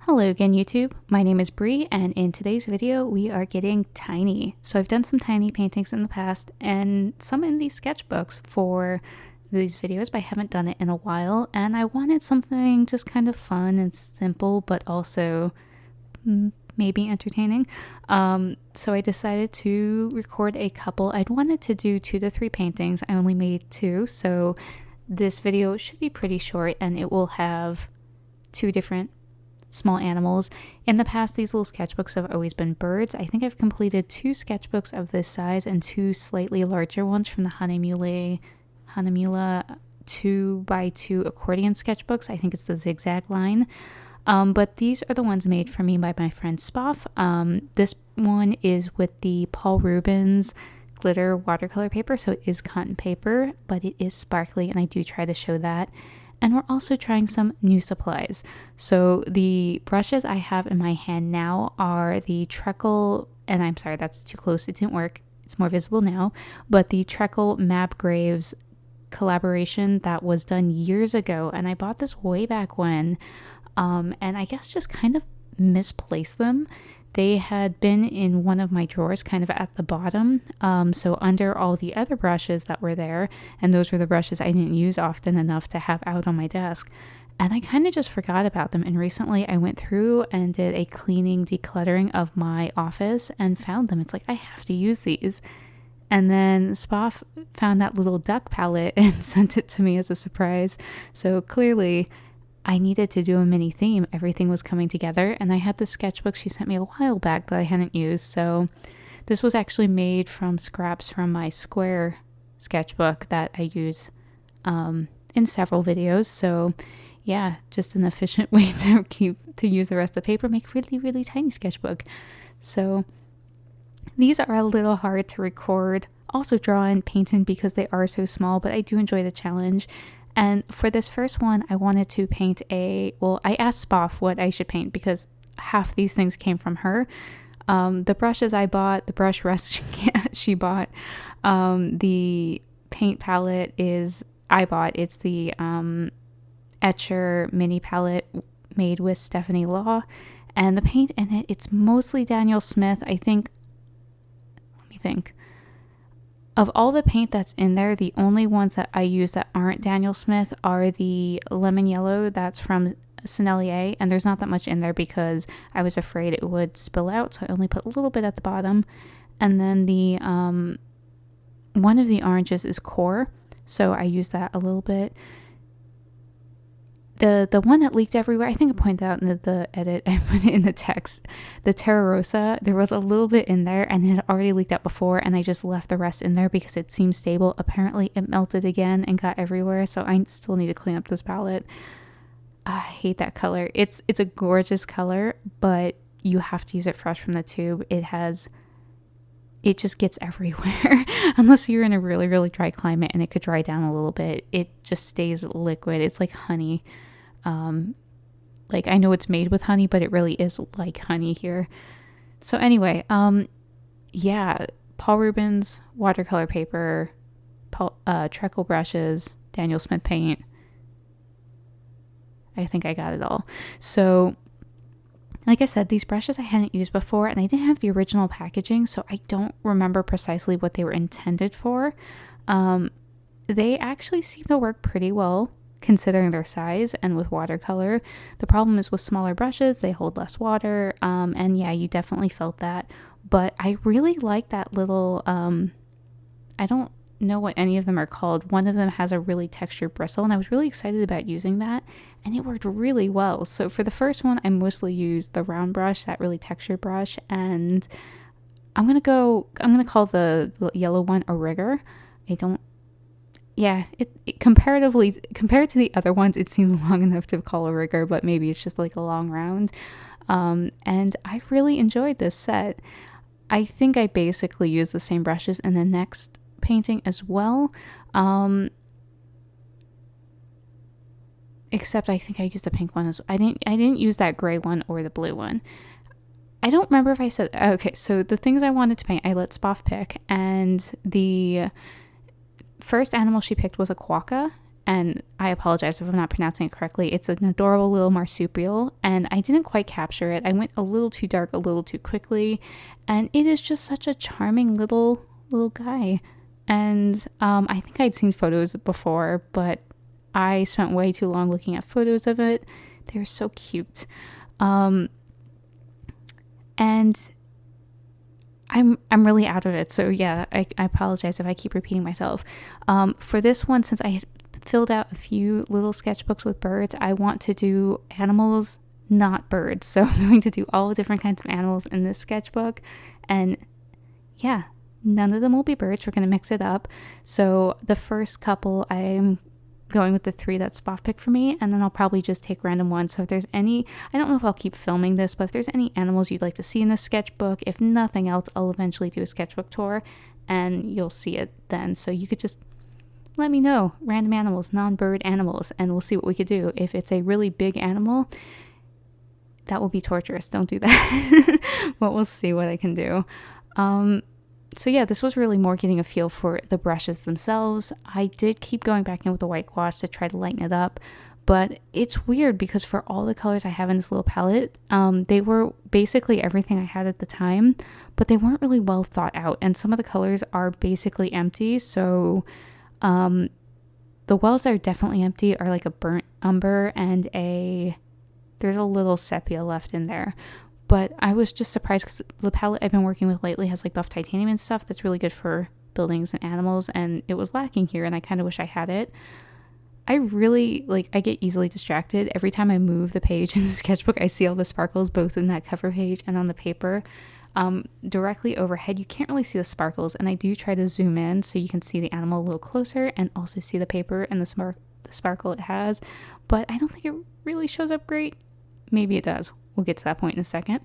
Hello again, YouTube. My name is Bree, and in today's video, we are getting tiny. So I've done some tiny paintings in the past and some in these sketchbooks for these videos, but I haven't done it in a while, and I wanted something just kind of fun and simple, but also maybe entertaining. So I decided to record a couple. I'd wanted to do 2 to 3 paintings. I only made 2, so this video should be pretty short, and it will have 2 different small animals. In the past, these little sketchbooks have always been birds. I think I've completed 2 sketchbooks of this size and 2 slightly larger ones from the Hahnemühle 2x2 accordion sketchbooks. I think it's the zigzag line. But these are the ones made for me by my friend Spofgh. This one is with the Paul Rubens glitter watercolor paper, so it is cotton paper, but it is sparkly, and I do try to show that. And we're also trying some new supplies. So the brushes I have in my hand now are the Treacle, and I'm sorry, that's too close, it didn't work. It's more visible now. But the Treacle Mapgraves collaboration that was done years ago, and I bought this way back when, and I guess just kind of misplaced them. They had been in one of my drawers kind of at the bottom, so under all the other brushes that were there, and those were the brushes I didn't use often enough to have out on my desk, and I kind of just forgot about them. And recently I went through and did a cleaning, decluttering of my office and found them. It's like, I have to use these. And then Spofgh found that little duck palette and sent it to me as a surprise. So clearly I needed to do a mini theme. Everything was coming together, and I had the sketchbook she sent me a while back that I hadn't used. So this was actually made from scraps from my square sketchbook that I use in several videos. So yeah, just an efficient way to use the rest of the paper, make really tiny sketchbook. So these are a little hard to record, also draw and paint in because they are so small, but I do enjoy the challenge. And for this first one, I wanted to paint I asked Spofgh what I should paint because half these things came from her. The brushes I bought, the brush rest she bought, the paint palette I bought. It's the Etcher mini palette made with Stephanie Law. And the paint in it, it's mostly Daniel Smith. Let me think. Of all the paint that's in there, the only ones that I use that aren't Daniel Smith are the lemon yellow that's from Sennelier, and there's not that much in there because I was afraid it would spill out, so I only put a little bit at the bottom. And then the one of the oranges is Core, so I use that a little bit. The one that leaked everywhere, I think I pointed out in the edit, I put it in the text, the Terra Rosa, there was a little bit in there and it had already leaked out before, and I just left the rest in there because it seemed stable. Apparently it melted again and got everywhere, so I still need to clean up this palette. I hate that color. It's a gorgeous color, but you have to use it fresh from the tube. It just gets everywhere unless you're in a really dry climate and it could dry down a little bit. It just stays liquid. It's like honey. Like I know it's made with honey, but it really is like honey here. So anyway, yeah, Paul Rubens watercolor paper, Treacle brushes, Daniel Smith paint. I think I got it all. So like I said, these brushes I hadn't used before, and I didn't have the original packaging, so I don't remember precisely what they were intended for. They actually seem to work pretty well considering their size and with watercolor. The problem is with smaller brushes, they hold less water, and yeah, you definitely felt that. But I really like that little, I don't know what any of them are called. One of them has a really textured bristle, and I was really excited about using that, and it worked really well. So for the first one, I mostly used the round brush, that really textured brush, and I'm gonna call the yellow one a rigger. It comparatively, compared to the other ones, it seems long enough to call a rigger, but maybe it's just like a long round. And I really enjoyed this set. I think I basically used the same brushes in the next painting as well. Except I think I used the pink one I didn't use that gray one or the blue one. I don't remember if I said, okay, so the things I wanted to paint, I let Spofgh pick, and the first animal she picked was a quokka, and I apologize if I'm not pronouncing it correctly. It's an adorable little marsupial, and I didn't quite capture it. I went a little too dark, a little too quickly, and it is just such a charming little guy. And I think I'd seen photos before, but I spent way too long looking at photos of it. They're so cute. And I'm really out of it. So yeah, I apologize if I keep repeating myself. For this one, since I had filled out a few little sketchbooks with birds, I want to do animals, not birds. So I'm going to do all the different kinds of animals in this sketchbook. And yeah, none of them will be birds. We're going to mix it up. So the first couple, I'm going with the 3 that Spofgh picked for me, and then I'll probably just take random ones. So if there's any, I don't know if I'll keep filming this, but if there's any animals you'd like to see in this sketchbook, if nothing else, I'll eventually do a sketchbook tour and you'll see it then. So you could just let me know, random animals, non-bird animals, and we'll see what we could do. If it's a really big animal, that will be torturous. Don't do that. But we'll see what I can do. So yeah, this was really more getting a feel for the brushes themselves. I did keep going back in with the white gouache to try to lighten it up, but it's weird because for all the colors I have in this little palette, they were basically everything I had at the time, but they weren't really well thought out, and some of the colors are basically empty. So the wells that are definitely empty are like a burnt umber and there's a little sepia left in there. But I was just surprised because the palette I've been working with lately has like buff titanium and stuff that's really good for buildings and animals, and it was lacking here, and I kind of wish I had it. I really, I get easily distracted. Every time I move the page in the sketchbook, I see all the sparkles both in that cover page and on the paper. Directly overhead, you can't really see the sparkles, and I do try to zoom in so you can see the animal a little closer and also see the paper and the sparkle it has, but I don't think it really shows up great. Maybe it does. We'll get to that point in a second.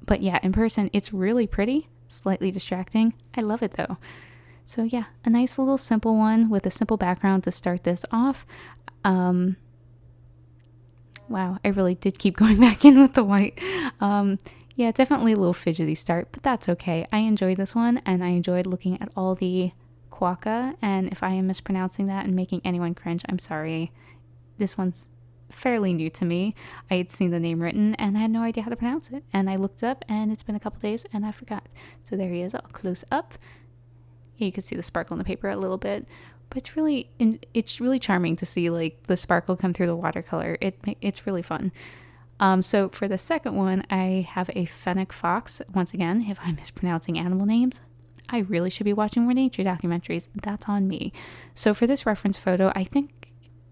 But yeah, in person, it's really pretty, slightly distracting. I love it though. So yeah, a nice little simple one with a simple background to start this off. Wow, I really did keep going back in with the white. Yeah, definitely a little fidgety start, but that's okay. I enjoyed this one, and I enjoyed looking at all the quokka, and if I am mispronouncing that and making anyone cringe, I'm sorry. This one's fairly new to me. I had seen the name written and I had no idea how to pronounce it, and I looked it up, and it's been a couple days and I forgot. So there he is, all close up. Yeah, you can see the sparkle in the paper a little bit, but it's really charming to see the sparkle come through the watercolor. It's really fun. So for the second one, I have a fennec fox. Once again, if I'm mispronouncing animal names, I really should be watching more nature documentaries. That's on me. So for this reference photo, I think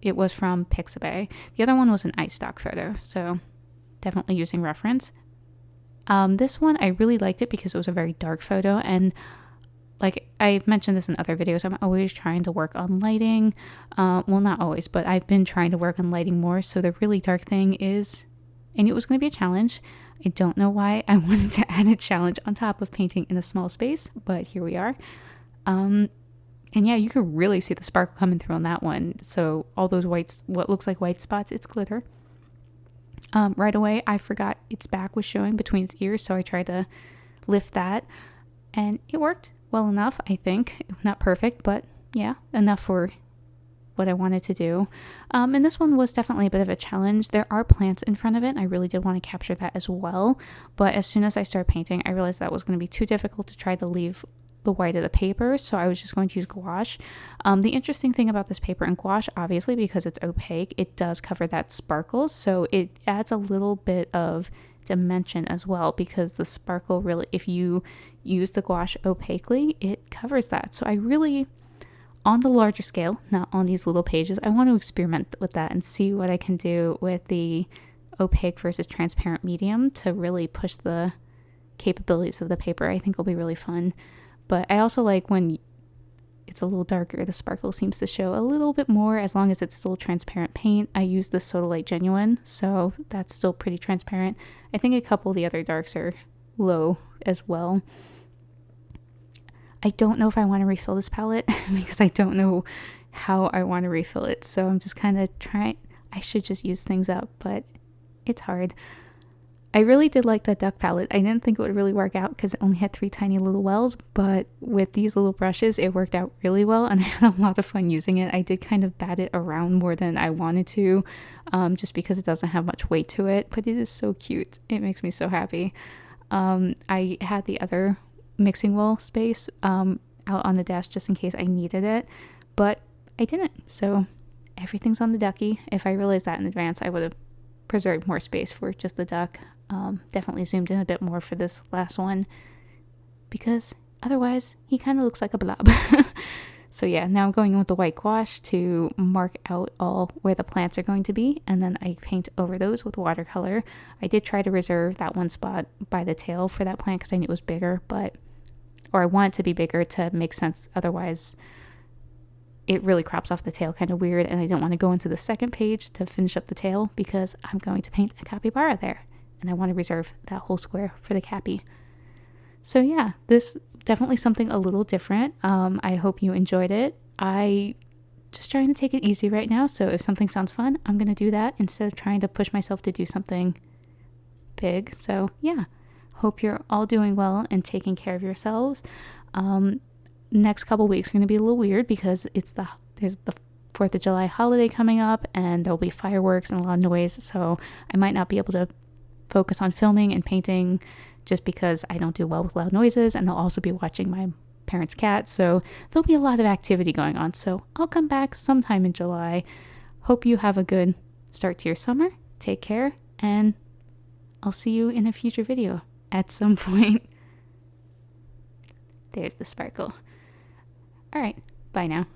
it was from Pixabay. The other one was an iStock photo, so definitely using reference. This one, I really liked it because it was a very dark photo, and I've mentioned this in other videos, I'm always trying to work on lighting. Well, not always, but I've been trying to work on lighting more, so the really dark thing is, and it was going to be a challenge. I don't know why I wanted to add a challenge on top of painting in a small space, but here we are. And yeah, you can really see the sparkle coming through on that one. So all those what looks like white spots, it's glitter. Right away, I forgot its back was showing between its ears, so I tried to lift that, and it worked well enough, I think. Not perfect, but yeah, enough for what I wanted to do. And this one was definitely a bit of a challenge. There are plants in front of it, and I really did want to capture that as well. But as soon as I started painting, I realized that was going to be too difficult to try to leave the white of the paper, so I was just going to use gouache. The interesting thing about this paper and gouache, obviously because it's opaque, it does cover that sparkle, so it adds a little bit of dimension as well, because the sparkle really, if you use the gouache opaquely, it covers that. So I really, on the larger scale, not on these little pages, I want to experiment with that and see what I can do with the opaque versus transparent medium to really push the capabilities of the paper. I think it'll be really fun. But I also like when it's a little darker, the sparkle seems to show a little bit more, as long as it's still transparent paint. I use the Sodalite Genuine, so that's still pretty transparent. I think a couple of the other darks are low as well. I don't know if I want to refill this palette because I don't know how I want to refill it. So I'm just kind of trying. I should just use things up, but it's hard. I really did like that duck palette. I didn't think it would really work out because it only had 3 tiny little wells, but with these little brushes, it worked out really well, and I had a lot of fun using it. I did kind of bat it around more than I wanted to, just because it doesn't have much weight to it, but it is so cute. It makes me so happy. I had the other mixing bowl space out on the desk just in case I needed it, but I didn't, so everything's on the ducky. If I realized that in advance, I would have preserved more space for just the duck. Definitely zoomed in a bit more for this last one because otherwise he kind of looks like a blob. So yeah, now I'm going in with the white gouache to mark out all where the plants are going to be, and then I paint over those with watercolor. I did try to reserve that one spot by the tail for that plant because I knew it was bigger, or I want it to be bigger to make sense. Otherwise it really crops off the tail kind of weird, and I don't want to go into the second page to finish up the tail because I'm going to paint a capybara there, and I want to reserve that whole square for the cappy. So yeah, this definitely something a little different. I hope you enjoyed it. I just trying to take it easy right now, so if something sounds fun, I'm going to do that instead of trying to push myself to do something big. So yeah, hope you're all doing well and taking care of yourselves. Next couple weeks are going to be a little weird because there's the 4th of July holiday coming up, and there'll be fireworks and a lot of noise, so I might not be able to focus on filming and painting just because I don't do well with loud noises, and I'll also be watching my parents' cat, so there'll be a lot of activity going on. So I'll come back sometime in July. Hope you have a good start to your summer. Take care, and I'll see you in a future video at some point. There's the sparkle. All right, bye now.